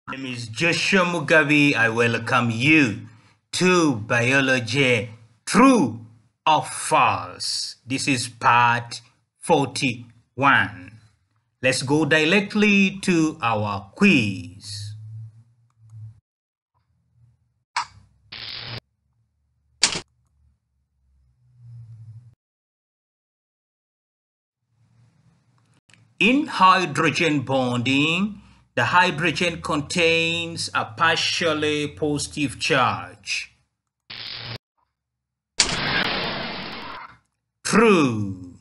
My name is Joshua Mugabi. I welcome you to Biology True or False. This is part 41. Let's go directly to our quiz. In hydrogen bonding, the hydrogen contains a partially positive charge. True.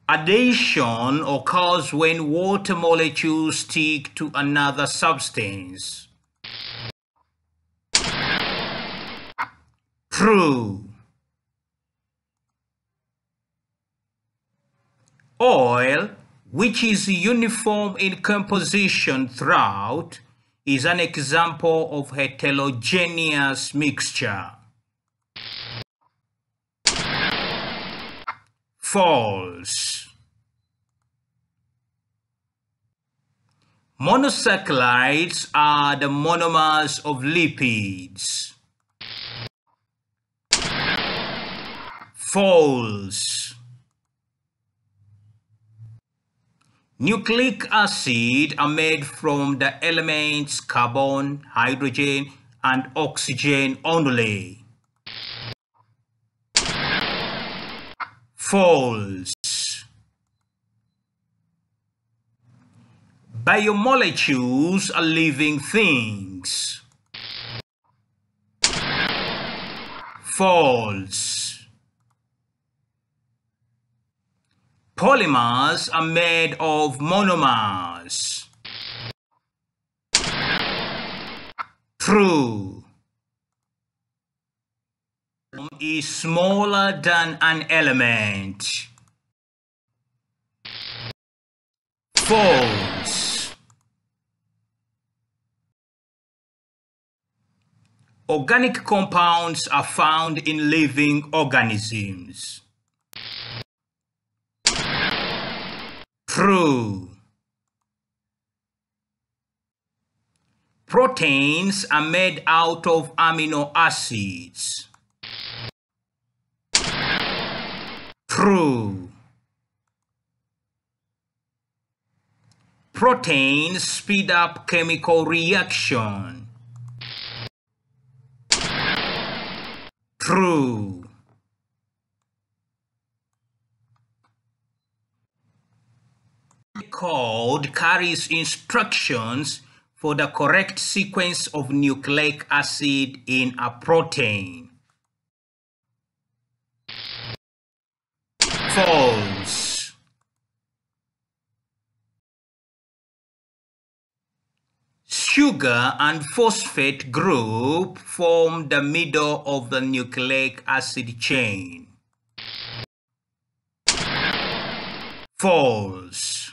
Adhesion occurs when water molecules stick to another substance. True. Oil, which is uniform in composition throughout, is an example of heterogeneous mixture. False. Monosaccharides are the monomers of lipids. False. Nucleic acid are made from the elements carbon, hydrogen, and oxygen only. False. Biomolecules are living things. False. Polymers are made of monomers. True. Is smaller than an element. False. Organic compounds are found in living organisms. True. Proteins are made out of amino acids. True. Proteins speed up chemical reaction. True. Code carries instructions for the correct sequence of nucleic acid in a protein. False. Sugar and phosphate group form the middle of the nucleic acid chain. False.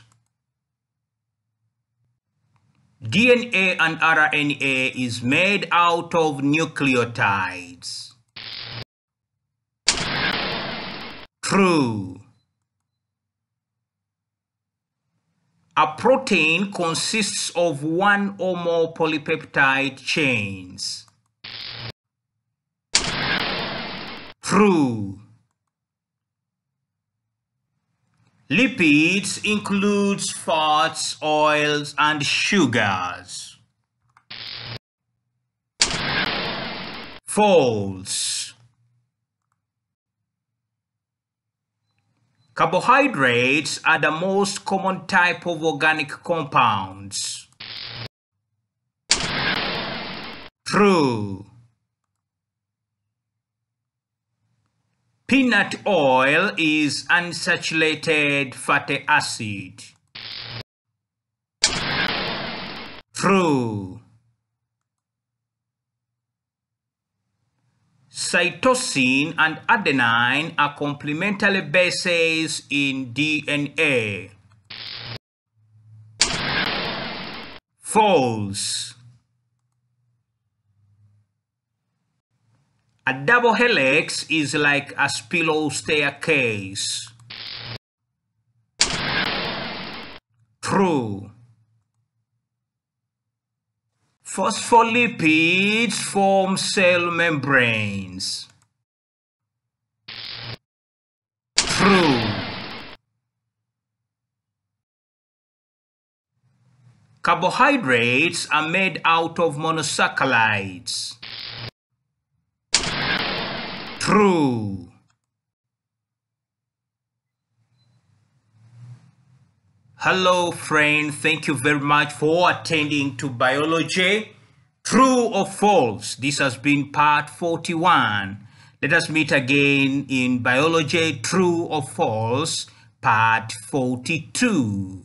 DNA and RNA is made out of nucleotides. True. A protein consists of one or more polypeptide chains. True. Lipids includes fats, oils, and sugars. False. Carbohydrates are the most common type of organic compounds. True. Peanut oil is unsaturated fatty acid. True. Cytosine and adenine are complementary bases in DNA. False. A double helix is like a spiral staircase. True. Phospholipids form cell membranes. True. Carbohydrates are made out of monosaccharides. True. Hello friend, thank you very much for attending to biology. True or false? This has been part 41. Let us meet again in biology, true or false, part 42.